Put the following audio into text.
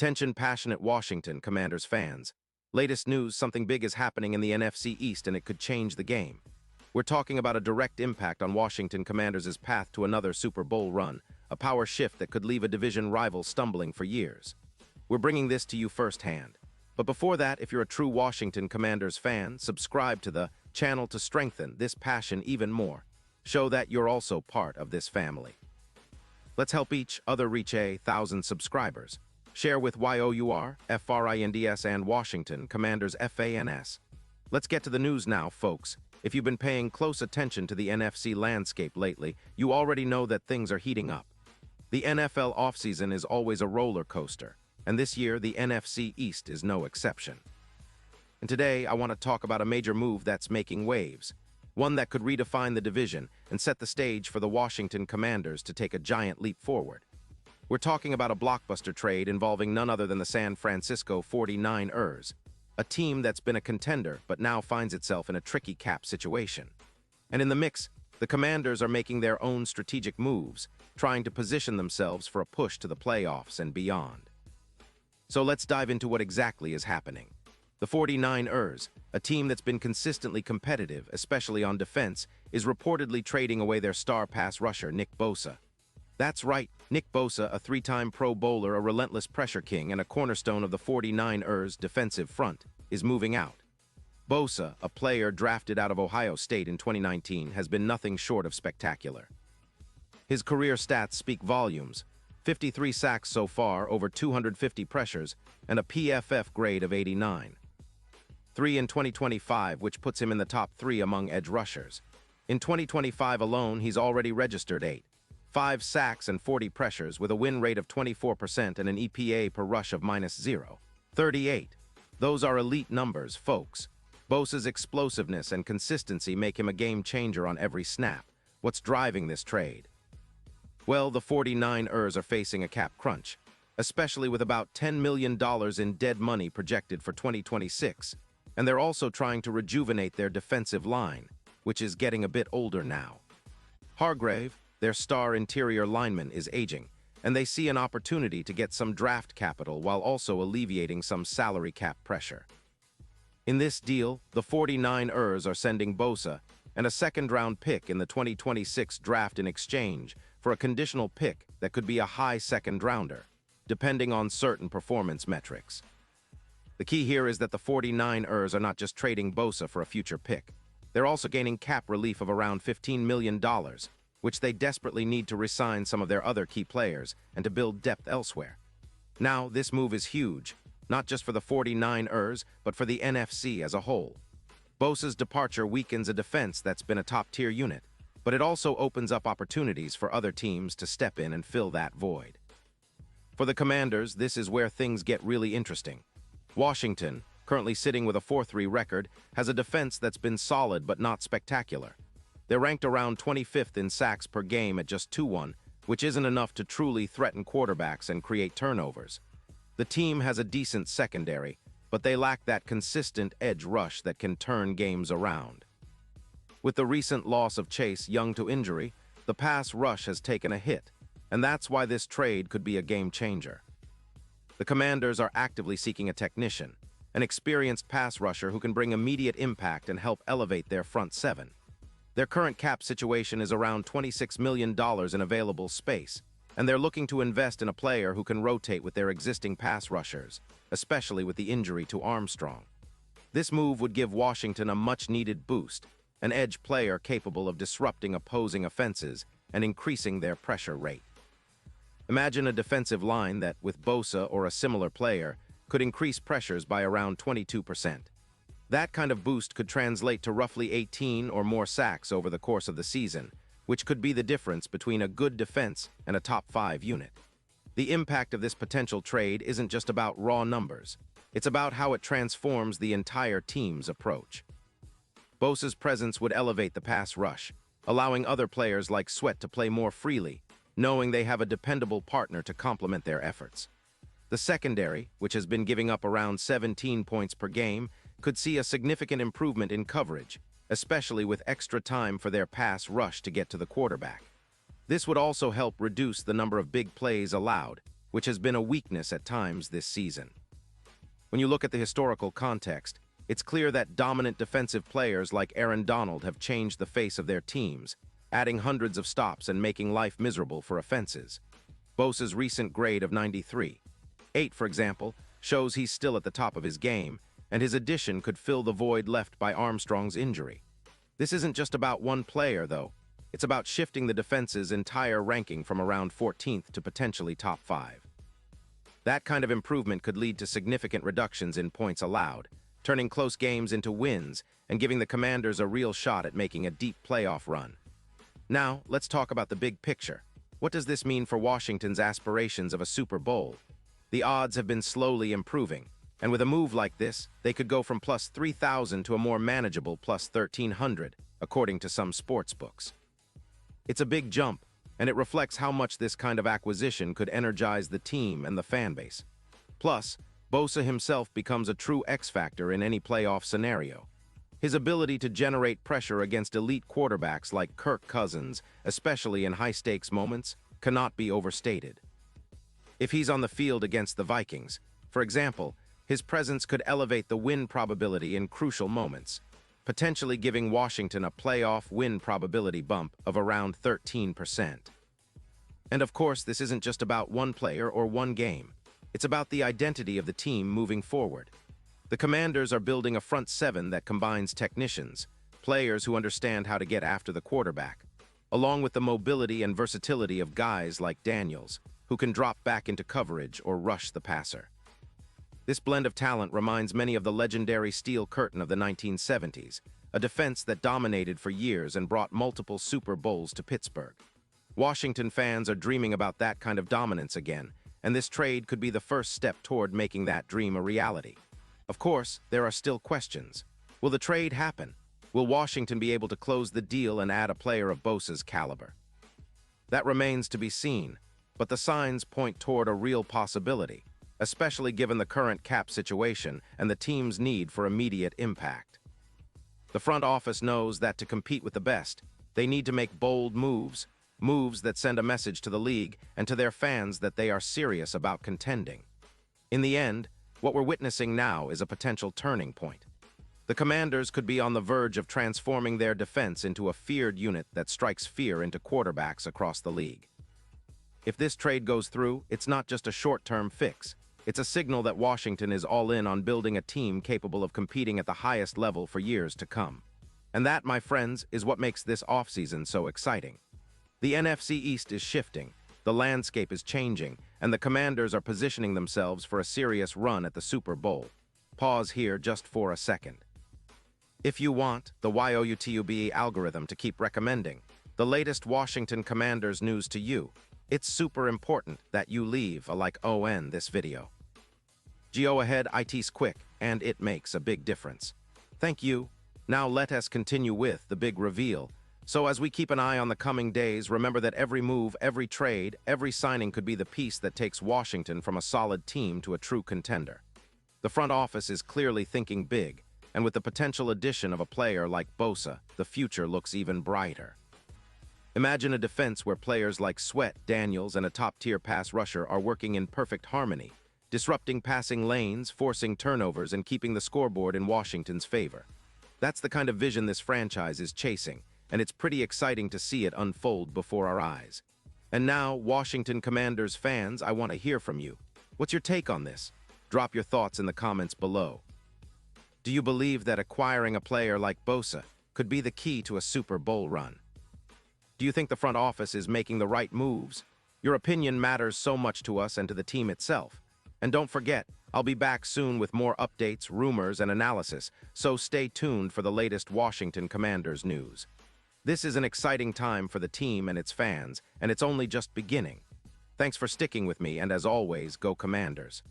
Attention passionate Washington Commanders fans. Latest news, something big is happening in the NFC East and it could change the game. We're talking about a direct impact on Washington Commanders' path to another Super Bowl run, a power shift that could leave a division rival stumbling for years. We're bringing this to you firsthand. But before that, if you're a true Washington Commanders fan, subscribe to the channel to strengthen this passion even more. Show that you're also part of this family. Let's help each other reach 1,000 subscribers. Share with YOUR, FRINDS, and Washington Commanders FANS. Let's get to the news now, folks. If you've been paying close attention to the NFC landscape lately, you already know that things are heating up. The NFL offseason is always a roller coaster, and this year the NFC East is no exception. And today I want to talk about a major move that's making waves, one that could redefine the division and set the stage for the Washington Commanders to take a giant leap forward. We're talking about a blockbuster trade involving none other than the San Francisco 49ers, a team that's been a contender but now finds itself in a tricky cap situation. And in the mix, the Commanders are making their own strategic moves, trying to position themselves for a push to the playoffs and beyond. So let's dive into what exactly is happening. The 49ers, a team that's been consistently competitive, especially on defense, is reportedly trading away their star pass rusher, Nick Bosa. That's right, Nick Bosa, a three-time Pro Bowler, a relentless pressure king, and a cornerstone of the 49ers' defensive front, is moving out. Bosa, a player drafted out of Ohio State in 2019, has been nothing short of spectacular. His career stats speak volumes: 53 sacks so far, over 250 pressures, and a PFF grade of 89. 3 in 2025, which puts him in the top 3 among edge rushers. In 2025 alone, he's already registered 5 sacks and 40 pressures, with a win rate of 24% and an EPA per rush of -0.38. Those are elite numbers, folks. Bosa's explosiveness and consistency make him a game-changer on every snap. What's driving this trade? Well, the 49ers are facing a cap crunch, especially with about $10 million in dead money projected for 2026, and they're also trying to rejuvenate their defensive line, which is getting a bit older now. Hargrave, their star interior lineman, is aging, and they see an opportunity to get some draft capital while also alleviating some salary cap pressure. In this deal, the 49ers are sending Bosa and a second-round pick in the 2026 draft in exchange for a conditional pick that could be a high second-rounder, depending on certain performance metrics. The key here is that the 49ers are not just trading Bosa for a future pick. They're also gaining cap relief of around $15 million, which they desperately need to re-sign some of their other key players and to build depth elsewhere. Now, this move is huge, not just for the 49ers, but for the NFC as a whole. Bosa's departure weakens a defense that's been a top-tier unit, but it also opens up opportunities for other teams to step in and fill that void. For the Commanders, this is where things get really interesting. Washington, currently sitting with a 4-3 record, has a defense that's been solid but not spectacular. They're ranked around 25th in sacks per game at just 2-1, which isn't enough to truly threaten quarterbacks and create turnovers. The team has a decent secondary, but they lack that consistent edge rush that can turn games around. With the recent loss of Chase Young to injury, the pass rush has taken a hit, and that's why this trade could be a game-changer. The Commanders are actively seeking a technician, an experienced pass rusher who can bring immediate impact and help elevate their front seven. Their current cap situation is around $26 million in available space, and they're looking to invest in a player who can rotate with their existing pass rushers, especially with the injury to Armstrong. This move would give Washington a much-needed boost, an edge player capable of disrupting opposing offenses and increasing their pressure rate. Imagine a defensive line that, with Bosa or a similar player, could increase pressures by around 22%. That kind of boost could translate to roughly 18 or more sacks over the course of the season, which could be the difference between a good defense and a top-5 unit. The impact of this potential trade isn't just about raw numbers. It's about how it transforms the entire team's approach. Bosa's presence would elevate the pass rush, allowing other players like Sweat to play more freely, knowing they have a dependable partner to complement their efforts. The secondary, which has been giving up around 17 points per game, could see a significant improvement in coverage, especially with extra time for their pass rush to get to the quarterback. This would also help reduce the number of big plays allowed, which has been a weakness at times this season. When you look at the historical context, it's clear that dominant defensive players like Aaron Donald have changed the face of their teams, adding hundreds of stops and making life miserable for offenses. Bosa's recent grade of 93.8, for example, shows he's still at the top of his game, and his addition could fill the void left by Armstrong's injury. This isn't just about one player, though. It's about shifting the defense's entire ranking from around 14th to potentially top 5. That kind of improvement could lead to significant reductions in points allowed, turning close games into wins and giving the Commanders a real shot at making a deep playoff run. Now, let's talk about the big picture. What does this mean for Washington's aspirations of a Super Bowl? The odds have been slowly improving, and with a move like this, they could go from plus 3,000 to a more manageable plus 1,300, according to some sports books. It's a big jump, and it reflects how much this kind of acquisition could energize the team and the fan base. Plus, Bosa himself becomes a true X-factor in any playoff scenario. His ability to generate pressure against elite quarterbacks like Kirk Cousins, especially in high-stakes moments, cannot be overstated. If he's on the field against the Vikings, for example, his presence could elevate the win probability in crucial moments, potentially giving Washington a playoff win probability bump of around 13%. And of course, this isn't just about one player or one game. It's about the identity of the team moving forward. The Commanders are building a front seven that combines technicians, players who understand how to get after the quarterback, along with the mobility and versatility of guys like Daniels, who can drop back into coverage or rush the passer. This blend of talent reminds many of the legendary Steel Curtain of the 1970s, a defense that dominated for years and brought multiple Super Bowls to Pittsburgh. Washington fans are dreaming about that kind of dominance again, and this trade could be the first step toward making that dream a reality. Of course, there are still questions. Will the trade happen? Will Washington be able to close the deal and add a player of Bosa's caliber? That remains to be seen, but the signs point toward a real possibility, especially given the current cap situation and the team's need for immediate impact. The front office knows that to compete with the best, they need to make bold moves that send a message to the league and to their fans that they are serious about contending. In the end, what we're witnessing now is a potential turning point. The Commanders could be on the verge of transforming their defense into a feared unit that strikes fear into quarterbacks across the league. If this trade goes through, it's not just a short-term fix. It's a signal that Washington is all in on building a team capable of competing at the highest level for years to come. And that, my friends, is what makes this offseason so exciting. The NFC East is shifting, the landscape is changing, and the Commanders are positioning themselves for a serious run at the Super Bowl. Pause here just for a second. If you want the YouTube algorithm to keep recommending the latest Washington Commanders news to you, it's super important that you leave a like on this video. Go ahead, it's quick, and it makes a big difference. Thank you. Now let us continue with the big reveal. So as we keep an eye on the coming days, remember that every move, every trade, every signing could be the piece that takes Washington from a solid team to a true contender. The front office is clearly thinking big, and with the potential addition of a player like Bosa, the future looks even brighter. Imagine a defense where players like Sweat, Daniels, and a top-tier pass rusher are working in perfect harmony, disrupting passing lanes, forcing turnovers, and keeping the scoreboard in Washington's favor. That's the kind of vision this franchise is chasing, and it's pretty exciting to see it unfold before our eyes. And now, Washington Commanders fans, I want to hear from you. What's your take on this? Drop your thoughts in the comments below. Do you believe that acquiring a player like Bosa could be the key to a Super Bowl run? Do you think the front office is making the right moves? Your opinion matters so much to us and to the team itself. And don't forget, I'll be back soon with more updates, rumors, and analysis, so stay tuned for the latest Washington Commanders news. This is an exciting time for the team and its fans, and it's only just beginning. Thanks for sticking with me, and as always, go Commanders.